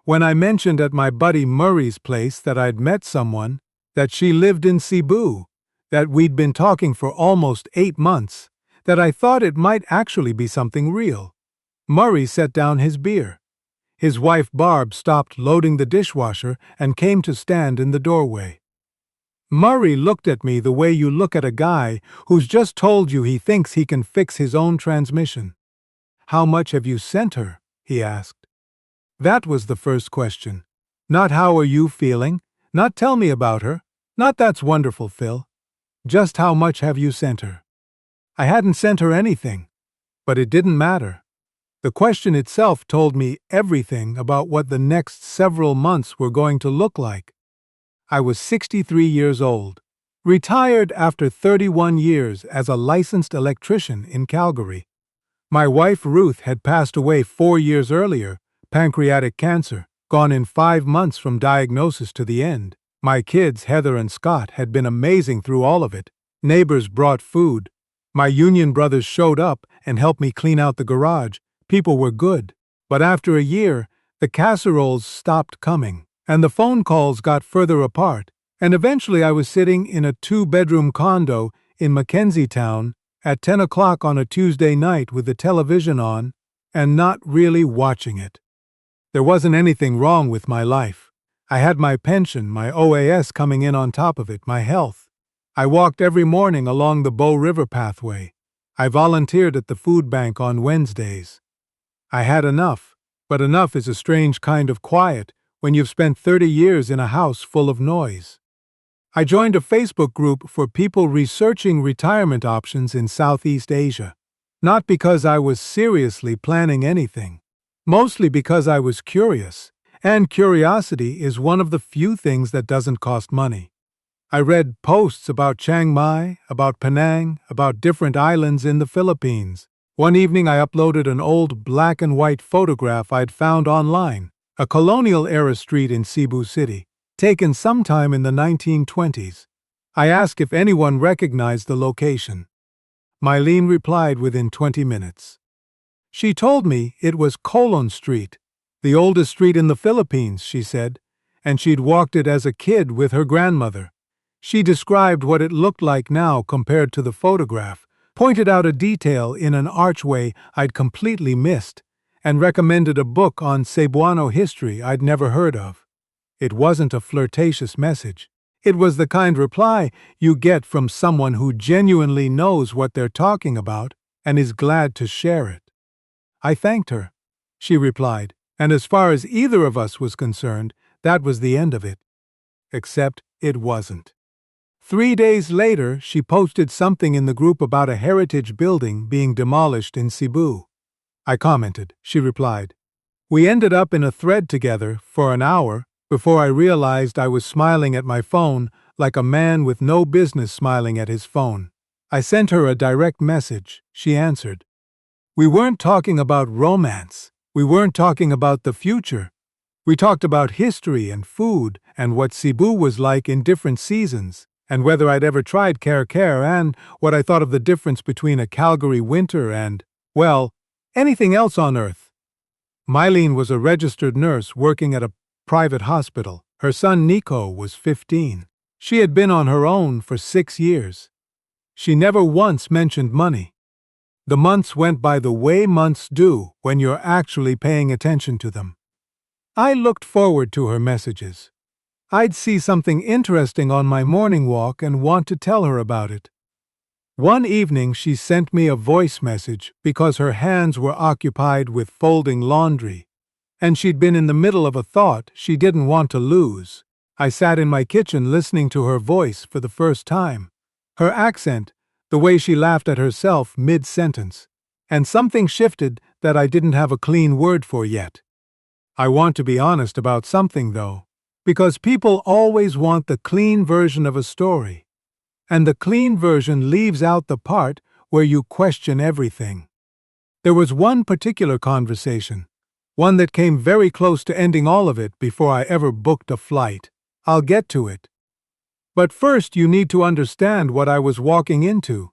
When I mentioned at my buddy Murray's place that I'd met someone, that she lived in Cebu, that we'd been talking for almost 8 months, that I thought it might actually be something real. Murray set down his beer. His wife Barb stopped loading the dishwasher and came to stand in the doorway. Murray looked at me the way you look at a guy who's just told you he thinks he can fix his own transmission. "How much have you sent her?" he asked. That was the first question. Not "how are you feeling?" Not "tell me about her." Not "that's wonderful, Phil." Just "how much have you sent her?" I hadn't sent her anything, but it didn't matter. The question itself told me everything about what the next several months were going to look like. I was 63 years old, retired after 31 years as a licensed electrician in Calgary. My wife Ruth had passed away 4 years earlier, pancreatic cancer, gone in 5 months from diagnosis to the end. My kids, Heather and Scott, had been amazing through all of it. Neighbors brought food. My union brothers showed up and helped me clean out the garage. People were good. But after a year, the casseroles stopped coming, and the phone calls got further apart, and eventually I was sitting in a 2-bedroom condo in Mackenzie Town at 10 o'clock on a Tuesday night with the television on and not really watching it. There wasn't anything wrong with my life. I had my pension, my OAS coming in on top of it, my health. I walked every morning along the Bow River pathway. I volunteered at the food bank on Wednesdays. I had enough, but enough is a strange kind of quiet when you've spent 30 years in a house full of noise. I joined a Facebook group for people researching retirement options in Southeast Asia, not because I was seriously planning anything, mostly because I was curious, and curiosity is one of the few things that doesn't cost money. I read posts about Chiang Mai, about Penang, about different islands in the Philippines. One evening I uploaded an old black and white photograph I'd found online, a colonial-era street in Cebu City, taken sometime in the 1920s. I asked if anyone recognized the location. Mylene replied within 20 minutes. She told me it was Colon Street, the oldest street in the Philippines, she said, and she'd walked it as a kid with her grandmother. She described what it looked like now compared to the photograph, pointed out a detail in an archway I'd completely missed, and recommended a book on Cebuano history I'd never heard of. It wasn't a flirtatious message. It was the kind reply you get from someone who genuinely knows what they're talking about and is glad to share it. I thanked her, she replied, and as far as either of us was concerned, that was the end of it. Except it wasn't. 3 days later, she posted something in the group about a heritage building being demolished in Cebu. I commented, she replied. We ended up in a thread together for an hour before I realized I was smiling at my phone like a man with no business smiling at his phone. I sent her a direct message. She answered. We weren't talking about romance. We weren't talking about the future. We talked about history and food and what Cebu was like in different seasons, and whether I'd ever tried care and what I thought of the difference between a Calgary winter and, well, anything else on Earth. Mylene was a registered nurse working at a private hospital. Her son Nico was 15. She had been on her own for 6 years. She never once mentioned money. The months went by the way months do when you're actually paying attention to them. I looked forward to her messages. I'd see something interesting on my morning walk and want to tell her about it. One evening she sent me a voice message because her hands were occupied with folding laundry, and she'd been in the middle of a thought she didn't want to lose. I sat in my kitchen listening to her voice for the first time. Her accent, the way she laughed at herself mid-sentence, and something shifted that I didn't have a clean word for yet. I want to be honest about something, though, because people always want the clean version of a story, and the clean version leaves out the part where you question everything. There was one particular conversation, one that came very close to ending all of it before I ever booked a flight. I'll get to it. But first you need to understand what I was walking into,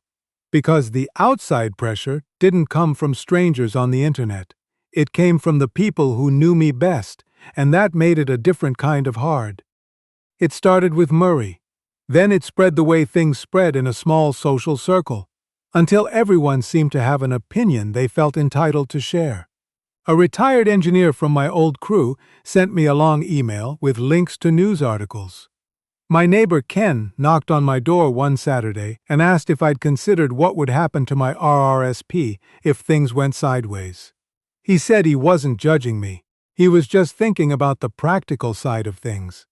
because the outside pressure didn't come from strangers on the internet. It came from the people who knew me best and that made it a different kind of hard. It started with Murray. Then it spread the way things spread in a small social circle, until everyone seemed to have an opinion they felt entitled to share. A retired engineer from my old crew sent me a long email with links to news articles. My neighbor Ken knocked on my door one Saturday and asked if I'd considered what would happen to my RRSP if things went sideways. He said he wasn't judging me. He was just thinking about the practical side of things.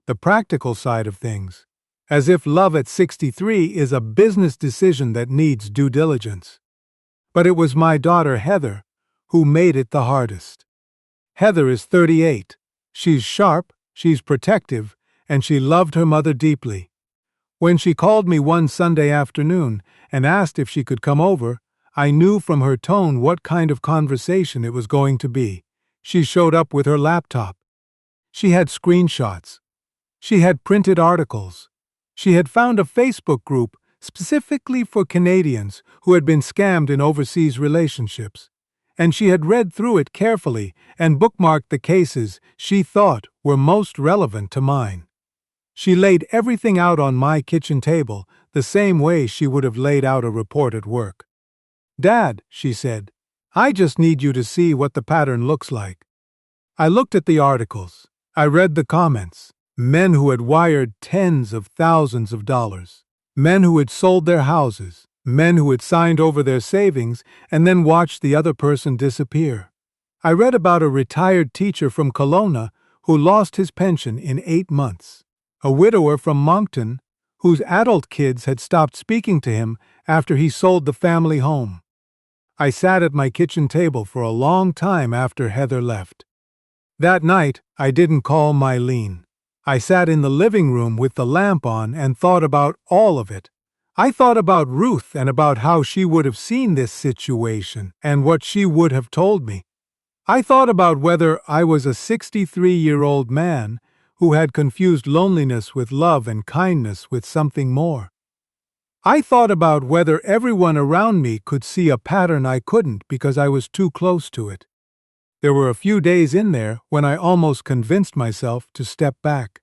The practical side of things. As if love at 63 is a business decision that needs due diligence. But it was my daughter Heather who made it the hardest. Heather is 38. She's sharp, she's protective, and she loved her mother deeply. When she called me one Sunday afternoon and asked if she could come over, I knew from her tone what kind of conversation it was going to be. She showed up with her laptop. She had screenshots. She had printed articles. She had found a Facebook group specifically for Canadians who had been scammed in overseas relationships, and she had read through it carefully and bookmarked the cases she thought were most relevant to mine. She laid everything out on my kitchen table the same way she would have laid out a report at work. "Dad," she said, "I just need you to see what the pattern looks like." I looked at the articles. I read the comments. Men who had wired tens of thousands of dollars. Men who had sold their houses. Men who had signed over their savings and then watched the other person disappear. I read about a retired teacher from Kelowna who lost his pension in 8 months. A widower from Moncton whose adult kids had stopped speaking to him after he sold the family home. I sat at my kitchen table for a long time after Heather left. That night, I didn't call Mylene. I sat in the living room with the lamp on and thought about all of it. I thought about Ruth and about how she would have seen this situation and what she would have told me. I thought about whether I was a 63-year-old man who had confused loneliness with love and kindness with something more. I thought about whether everyone around me could see a pattern I couldn't because I was too close to it. There were a few days in there when I almost convinced myself to step back,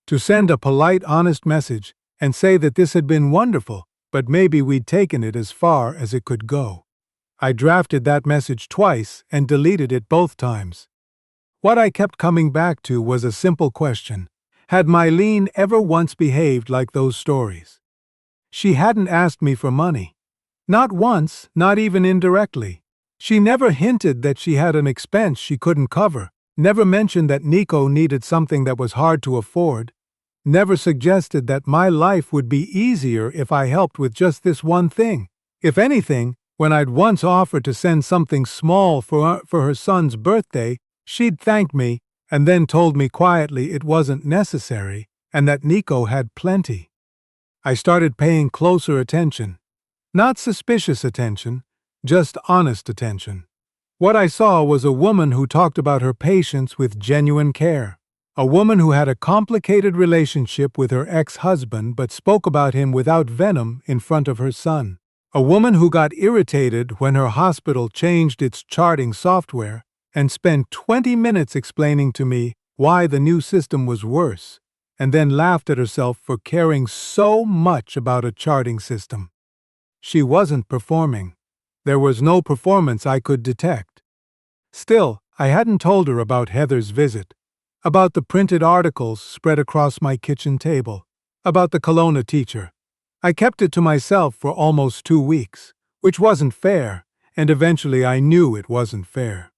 to send a polite, honest message and say that this had been wonderful, but maybe we'd taken it as far as it could go. I drafted that message twice and deleted it both times. What I kept coming back to was a simple question. Had Mylene ever once behaved like those stories? She hadn't asked me for money. Not once, not even indirectly. She never hinted that she had an expense she couldn't cover, never mentioned that Nico needed something that was hard to afford, never suggested that my life would be easier if I helped with just this one thing. If anything, when I'd once offered to send something small for her son's birthday, she'd thanked me and then told me quietly it wasn't necessary and that Nico had plenty. I started paying closer attention. Not suspicious attention, just honest attention. What I saw was a woman who talked about her patients with genuine care. A woman who had a complicated relationship with her ex-husband but spoke about him without venom in front of her son. A woman who got irritated when her hospital changed its charting software and spent 20 minutes explaining to me why the new system was worse, and then laughed at herself for caring so much about a charting system. She wasn't performing. There was no performance I could detect. Still, I hadn't told her about Heather's visit, about the printed articles spread across my kitchen table, about the Kelowna teacher. I kept it to myself for almost 2 weeks, which wasn't fair, and eventually I knew it wasn't fair.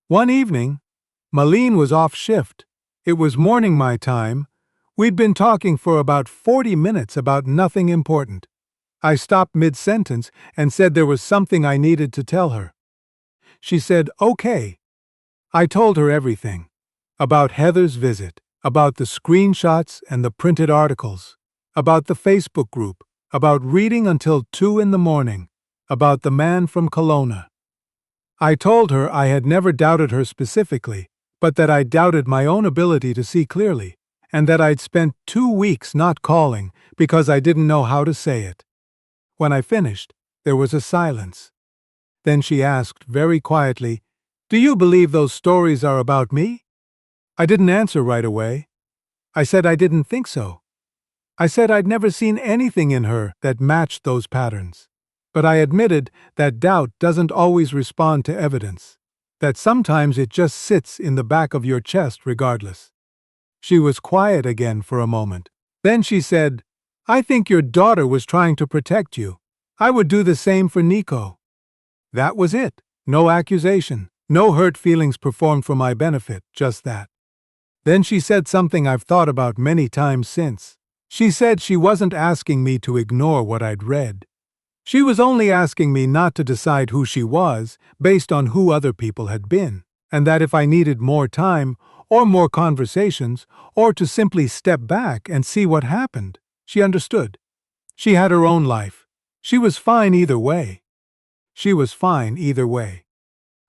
One evening, Mylene was off shift. It was morning my time. We'd been talking for about 40 minutes about nothing important. I stopped mid-sentence and said there was something I needed to tell her. She said, "Okay." I told her everything. About Heather's visit, about the screenshots and the printed articles, about the Facebook group, about reading until 2 in the morning, about the man from Kelowna. I told her I had never doubted her specifically, but that I doubted my own ability to see clearly, and that I'd spent 2 weeks not calling because I didn't know how to say it. When I finished, there was a silence. Then she asked very quietly, "Do you believe those stories are about me?" I didn't answer right away. I said I didn't think so. I said I'd never seen anything in her that matched those patterns. But I admitted that doubt doesn't always respond to evidence, that sometimes it just sits in the back of your chest regardless. She was quiet again for a moment. Then she said, "I think your daughter was trying to protect you. I would do the same for Nico." That was it. No accusation, no hurt feelings performed for my benefit, just that. Then she said something I've thought about many times since. She said she wasn't asking me to ignore what I'd read. She was only asking me not to decide who she was based on who other people had been, and that if I needed more time, or more conversations, or to simply step back and see what happened, she understood. She had her own life. She was fine either way. She was fine either way.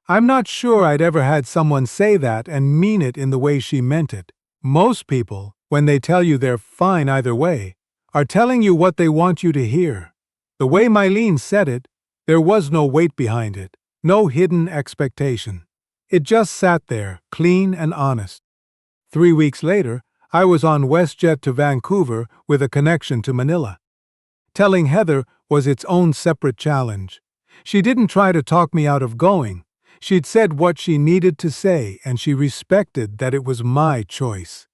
I'm not sure I'd ever had someone say that and mean it in the way she meant it. Most people, when they tell you they're fine either way, are telling you what they want you to hear. The way Mylene said it, there was no weight behind it, no hidden expectation. It just sat there, clean and honest. 3 weeks later, I was on WestJet to Vancouver with a connection to Manila. Telling Heather was its own separate challenge. She didn't try to talk me out of going. She'd said what she needed to say, and she respected that it was my choice.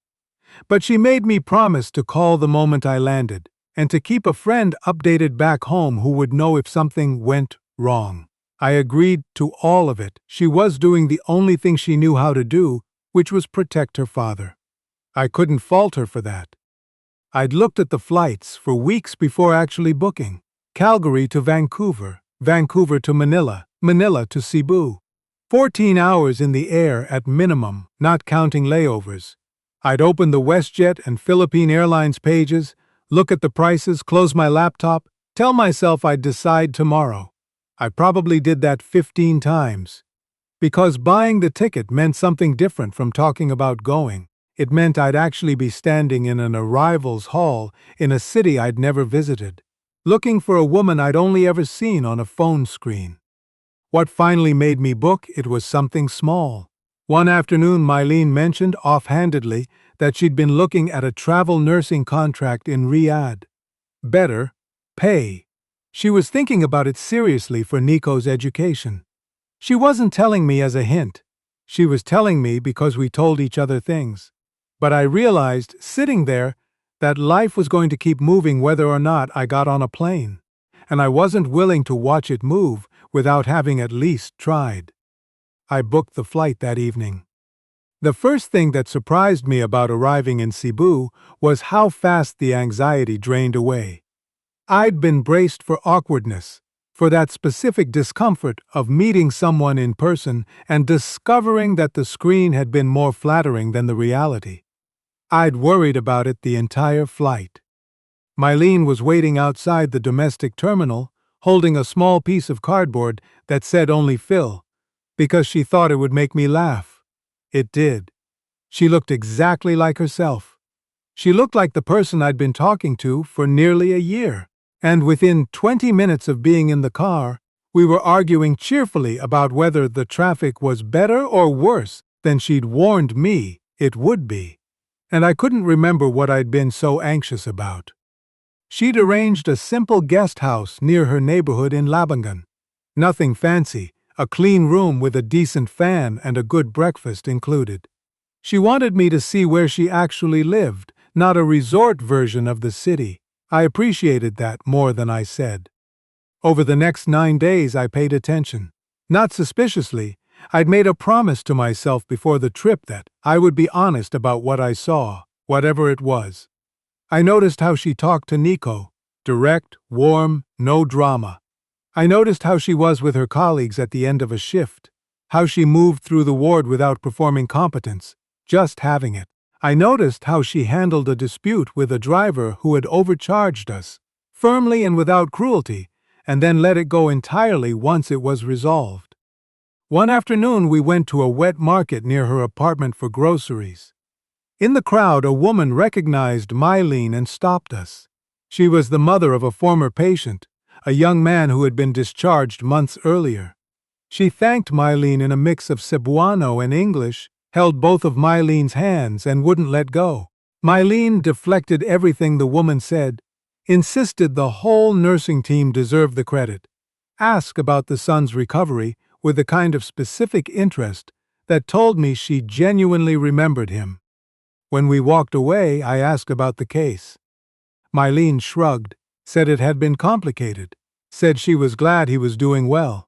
But she made me promise to call the moment I landed, and to keep a friend updated back home who would know if something went wrong. I agreed to all of it. She was doing the only thing she knew how to do, which was protect her father. I couldn't fault her for that. I'd looked at the flights for weeks before actually booking. Calgary to Vancouver, Vancouver to Manila, Manila to Cebu. 14 hours in the air at minimum, not counting layovers. I'd open the WestJet and Philippine Airlines pages, look at the prices, close my laptop, tell myself I'd decide tomorrow. I probably did that 15 times. Because buying the ticket meant something different from talking about going. It meant I'd actually be standing in an arrivals hall in a city I'd never visited, looking for a woman I'd only ever seen on a phone screen. What finally made me book it was something small. One afternoon, Mylene mentioned offhandedly that she'd been looking at a travel nursing contract in Riyadh. Better pay. She was thinking about it seriously for Nico's education. She wasn't telling me as a hint. She was telling me because we told each other things. But I realized, sitting there, that life was going to keep moving whether or not I got on a plane. And I wasn't willing to watch it move without having at least tried. I booked the flight that evening. The first thing that surprised me about arriving in Cebu was how fast the anxiety drained away. I'd been braced for awkwardness, for that specific discomfort of meeting someone in person and discovering that the screen had been more flattering than the reality. I'd worried about it the entire flight. Mylene was waiting outside the domestic terminal, holding a small piece of cardboard that said only Phil, because she thought it would make me laugh. It did. She looked exactly like herself. She looked like the person I'd been talking to for nearly a year. And within 20 minutes of being in the car, we were arguing cheerfully about whether the traffic was better or worse than she'd warned me it would be. And I couldn't remember what I'd been so anxious about. She'd arranged a simple guest house near her neighborhood in Labangan. Nothing fancy, a clean room with a decent fan and a good breakfast included. She wanted me to see where she actually lived, not a resort version of the city. I appreciated that more than I said. Over the next 9 days, I paid attention. Not suspiciously, I'd made a promise to myself before the trip that I would be honest about what I saw, whatever it was. I noticed how she talked to Nico, direct, warm, no drama. I noticed how she was with her colleagues at the end of a shift, how she moved through the ward without performing competence, just having it. I noticed how she handled a dispute with a driver who had overcharged us, firmly and without cruelty, and then let it go entirely once it was resolved. One afternoon we went to a wet market near her apartment for groceries. In the crowd, a woman recognized Mylene and stopped us. She was the mother of a former patient, a young man who had been discharged months earlier. She thanked Mylene in a mix of Cebuano and English, held both of Mylene's hands and wouldn't let go. Mylene deflected everything the woman said, insisted the whole nursing team deserved the credit, asked about the son's recovery with the kind of specific interest that told me she genuinely remembered him. When we walked away, I asked about the case. Mylene shrugged, said it had been complicated, said she was glad he was doing well.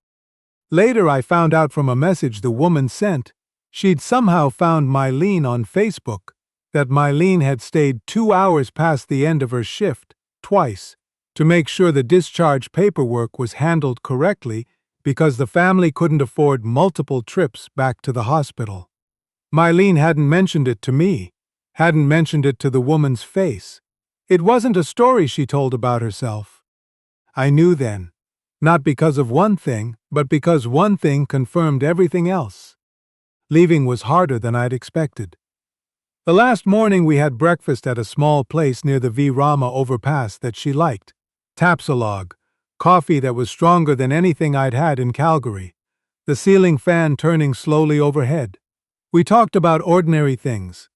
Later I found out from a message the woman sent, she'd somehow found Mylene on Facebook, that Mylene had stayed 2 hours past the end of her shift, twice, to make sure the discharge paperwork was handled correctly because the family couldn't afford multiple trips back to the hospital. Mylene hadn't mentioned it to me, hadn't mentioned it to the woman's face. It wasn't a story she told about herself. I knew then, not because of one thing, but because one thing confirmed everything else. Leaving was harder than I'd expected. The last morning we had breakfast at a small place near the V-Rama overpass that she liked. Tapsalog, coffee that was stronger than anything I'd had in Calgary, the ceiling fan turning slowly overhead. We talked about ordinary things.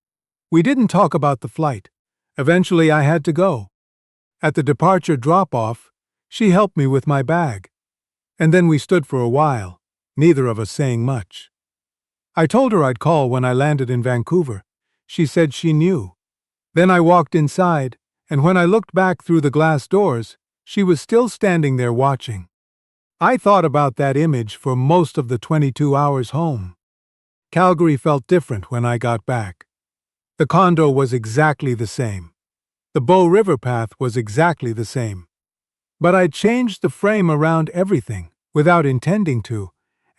We didn't talk about the flight. Eventually I had to go. At the departure drop-off, she helped me with my bag. And then we stood for a while, neither of us saying much. I told her I'd call when I landed in Vancouver. She said she knew. Then I walked inside, and when I looked back through the glass doors, she was still standing there watching. I thought about that image for most of the 22 hours home. Calgary felt different when I got back. The condo was exactly the same. The Bow River path was exactly the same. But I'd changed the frame around everything, without intending to,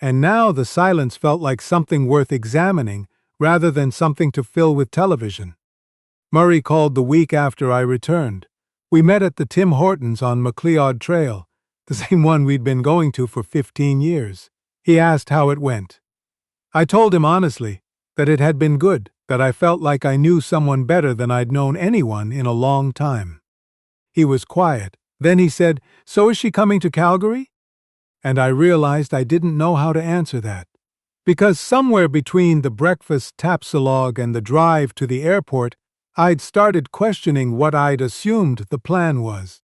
and now the silence felt like something worth examining rather than something to fill with television. Murray called the week after I returned. We met at the Tim Hortons on McLeod Trail, the same one we'd been going to for 15 years. He asked how it went. I told him honestly that it had been good, that I felt like I knew someone better than I'd known anyone in a long time. He was quiet. Then he said, "So is she coming to Calgary?" And I realized I didn't know how to answer that. Because somewhere between the breakfast tapsalog and the drive to the airport, I'd started questioning what I'd assumed the plan was.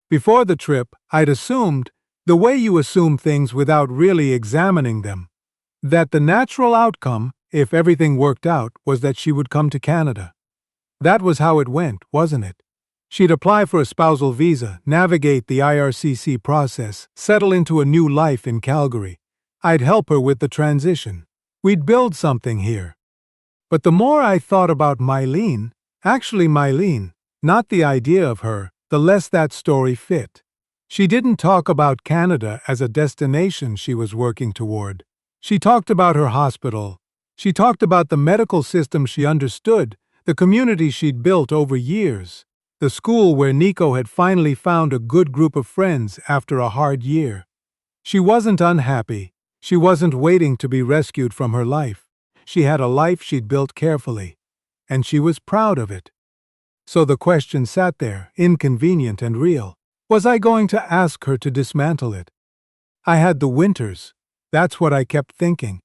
Before the trip, I'd assumed, the way you assume things without really examining them, that the natural outcome, if everything worked out, was that she would come to Canada. That was how it went, wasn't it? She'd apply for a spousal visa, navigate the IRCC process, settle into a new life in Calgary. I'd help her with the transition. We'd build something here. But the more I thought about Mylene, not the idea of her, the less that story fit. She didn't talk about Canada as a destination she was working toward. She talked about her hospital. She talked about the medical system she understood, the community she'd built over years, the school where Nico had finally found a good group of friends after a hard year. She wasn't unhappy. She wasn't waiting to be rescued from her life. She had a life she'd built carefully, and she was proud of it. So the question sat there, inconvenient and real. Was I going to ask her to dismantle it? I had the winters. That's what I kept thinking.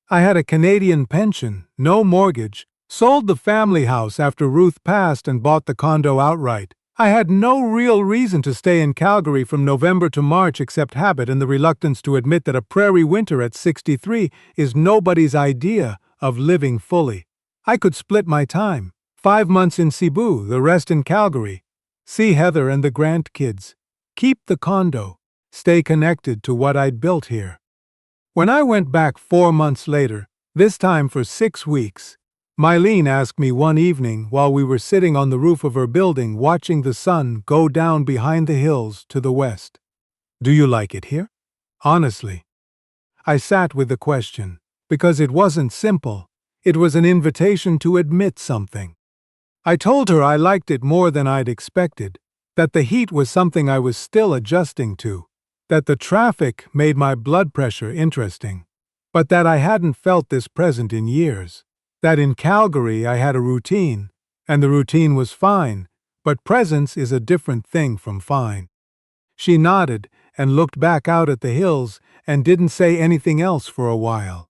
I had a Canadian pension, no mortgage, sold the family house after Ruth passed and bought the condo outright. I had no real reason to stay in Calgary from November to March except habit and the reluctance to admit that a prairie winter at 63 is nobody's idea of living fully. I could split my time. 5 months in Cebu, the rest in Calgary. See Heather and the grandkids. Keep the condo. Stay connected to what I'd built here. When I went back 4 months later, this time for 6 weeks, Mylene asked me one evening while we were sitting on the roof of her building watching the sun go down behind the hills to the west, "Do you like it here?" Honestly. I sat with the question, because it wasn't simple. It was an invitation to admit something. I told her I liked it more than I'd expected, that the heat was something I was still adjusting to, that the traffic made my blood pressure interesting, but that I hadn't felt this present in years. That in Calgary I had a routine, and the routine was fine, but presence is a different thing from fine. She nodded and looked back out at the hills and didn't say anything else for a while.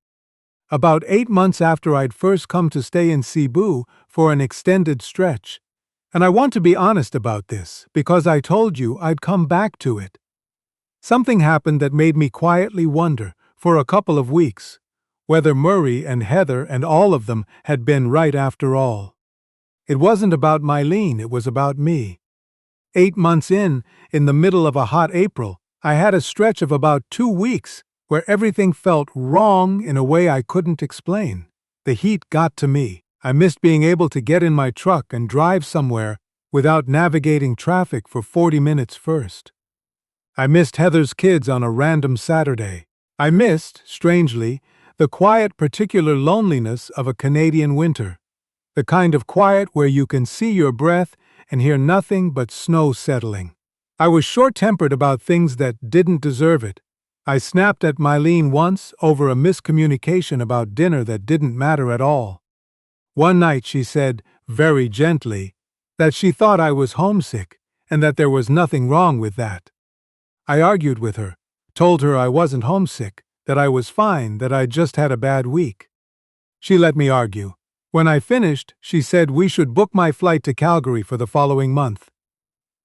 about 8 months after I'd first come to stay in Cebu for an extended stretch. And I want to be honest about this, because I told you I'd come back to it. Something happened that made me quietly wonder, for a couple of weeks, whether Murray and Heather and all of them had been right after all. It wasn't about Mylene, it was about me. 8 months in the middle of a hot April, I had a stretch of about 2 weeks where everything felt wrong in a way I couldn't explain. The heat got to me. I missed being able to get in my truck and drive somewhere without navigating traffic for 40 minutes first. I missed Heather's kids on a random Saturday. I missed, strangely, the quiet, particular loneliness of a Canadian winter. The kind of quiet where you can see your breath and hear nothing but snow settling. I was short-tempered about things that didn't deserve it. I snapped at Mylene once over a miscommunication about dinner that didn't matter at all. One night she said, very gently, that she thought I was homesick and that there was nothing wrong with that. I argued with her, told her I wasn't homesick, that I was fine, that I'd just had a bad week. She let me argue. When I finished, she said we should book my flight to Calgary for the following month.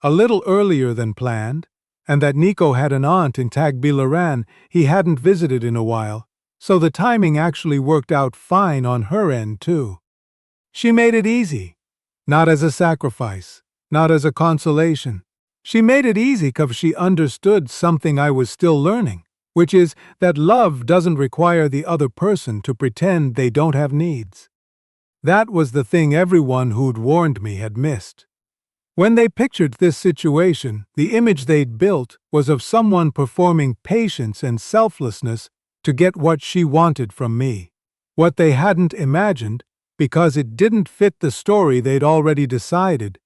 A little earlier than planned, and that Nico had an aunt in Tagbilaran he hadn't visited in a while, so the timing actually worked out fine on her end too. She made it easy, not as a sacrifice, not as a consolation. She made it easy because she understood something I was still learning, which is that love doesn't require the other person to pretend they don't have needs. That was the thing everyone who'd warned me had missed. When they pictured this situation, the image they'd built was of someone performing patience and selflessness to get what she wanted from me. What they hadn't imagined, because it didn't fit the story they'd already decided,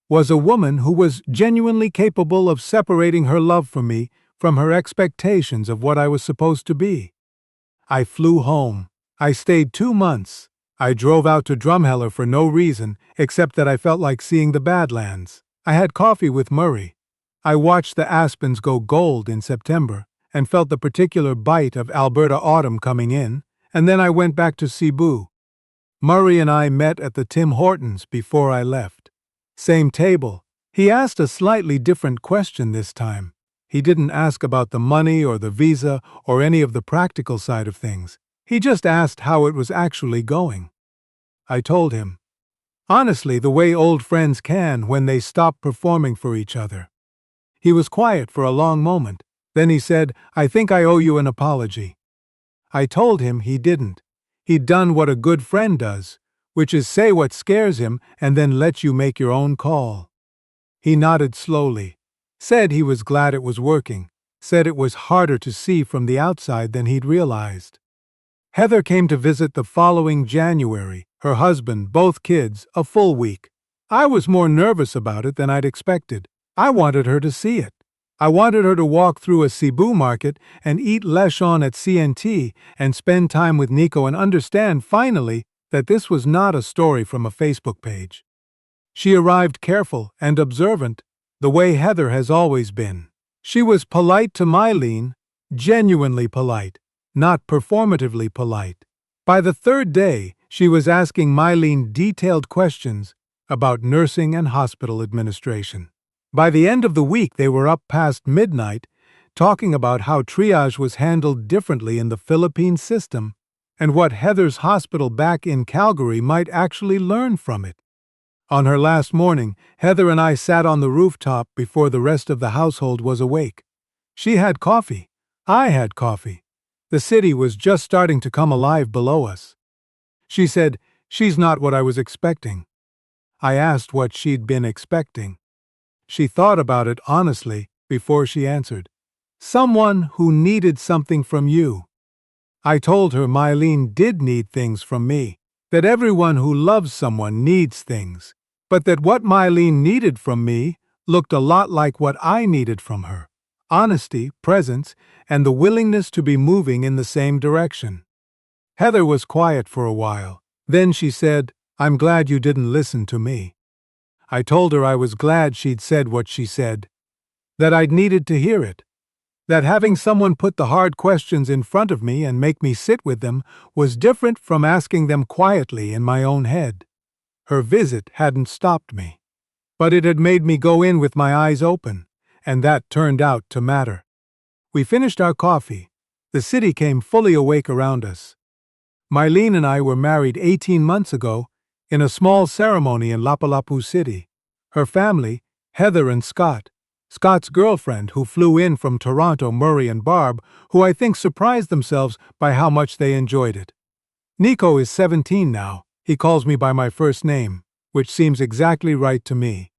was a woman who was genuinely capable of separating her love for me from her expectations of what I was supposed to be. I flew home. I stayed 2 months. I drove out to Drumheller for no reason except that I felt like seeing the Badlands. I had coffee with Murray. I watched the aspens go gold in September and felt the particular bite of Alberta autumn coming in, and then I went back to Cebu. Murray and I met at the Tim Hortons before I left. Same table. He asked a slightly different question this time. He didn't ask about the money or the visa or any of the practical side of things. He just asked how it was actually going. I told him, honestly, the way old friends can when they stop performing for each other. He was quiet for a long moment. Then he said, I think I owe you an apology. I told him he didn't. He'd done what a good friend does, which is say what scares him and then let you make your own call. He nodded slowly, said he was glad it was working, said it was harder to see from the outside than he'd realized. Heather came to visit the following January, her husband, both kids, a full week. I was more nervous about it than I'd expected. I wanted her to see it. I wanted her to walk through a Cebu market and eat lechon at CNT and spend time with Nico and understand, finally, that this was not a story from a Facebook page. She arrived careful and observant, the way Heather has always been. She was polite to Mylene, genuinely polite, not performatively polite. By the third day, she was asking Mylene detailed questions about nursing and hospital administration. By the end of the week, they were up past midnight, talking about how triage was handled differently in the Philippine system and what Heather's hospital back in Calgary might actually learn from it. On her last morning, Heather and I sat on the rooftop before the rest of the household was awake. She had coffee. I had coffee. The city was just starting to come alive below us. She said, she's not what I was expecting. I asked what she'd been expecting. She thought about it honestly before she answered. Someone who needed something from you. I told her Mylene did need things from me, that everyone who loves someone needs things, but that what Mylene needed from me looked a lot like what I needed from her. Honesty, presence, and the willingness to be moving in the same direction. Heather was quiet for a while. Then she said, I'm glad you didn't listen to me. I told her I was glad she'd said what she said, that I'd needed to hear it, That having someone put the hard questions in front of me and make me sit with them was different from asking them quietly in my own head. Her visit hadn't stopped me, but it had made me go in with my eyes open, and that turned out to matter. We finished our coffee. The city came fully awake around us. Mylene and I were married 18 months ago in a small ceremony in Lapu-Lapu City. Her family, Heather and Scott, Scott's girlfriend who flew in from Toronto, Murray and Barb, who I think surprised themselves by how much they enjoyed it. Nico is 17 now. He calls me by my first name, which seems exactly right to me.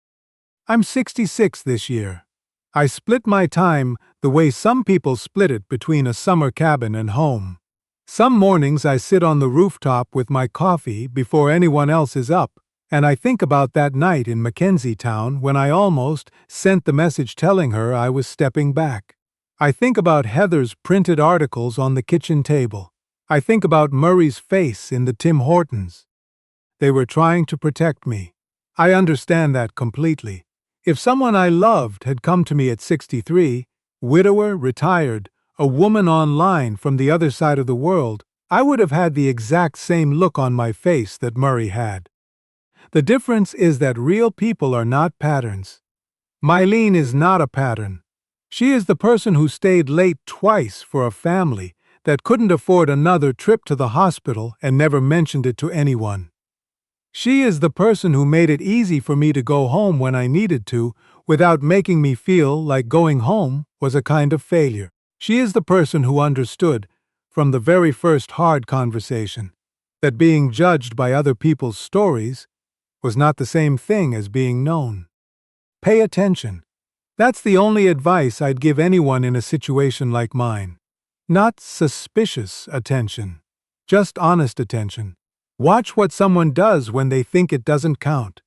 I'm 66 this year. I split my time the way some people split it between a summer cabin and home. Some mornings I sit on the rooftop with my coffee before anyone else is up, and I think about that night in Mackenzie Town when I almost sent the message telling her I was stepping back. I think about Heather's printed articles on the kitchen table. I think about Murray's face in the Tim Hortons. They were trying to protect me. I understand that completely. If someone I loved had come to me at 63, widower, retired, a woman online from the other side of the world, I would have had the exact same look on my face that Murray had. The difference is that real people are not patterns. Mylene is not a pattern. She is the person who stayed late twice for a family that couldn't afford another trip to the hospital and never mentioned it to anyone. She is the person who made it easy for me to go home when I needed to, without making me feel like going home was a kind of failure. She is the person who understood, from the very first hard conversation, that being judged by other people's stories was not the same thing as being known. Pay attention. That's the only advice I'd give anyone in a situation like mine. Not suspicious attention, just honest attention. Watch what someone does when they think it doesn't count.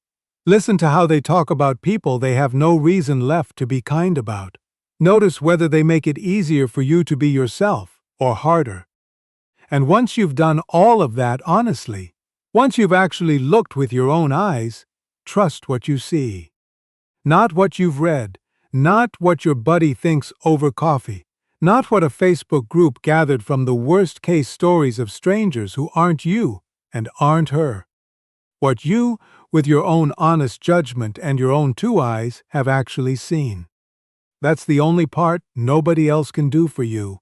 Listen to how they talk about people they have no reason left to be kind about. Notice whether they make it easier for you to be yourself or harder. And once you've done all of that honestly, once you've actually looked with your own eyes, trust what you see. Not what you've read, not what your buddy thinks over coffee, not what a Facebook group gathered from the worst-case stories of strangers who aren't you and aren't her. What you, with your own honest judgment and your own two eyes, have actually seen. That's the only part nobody else can do for you.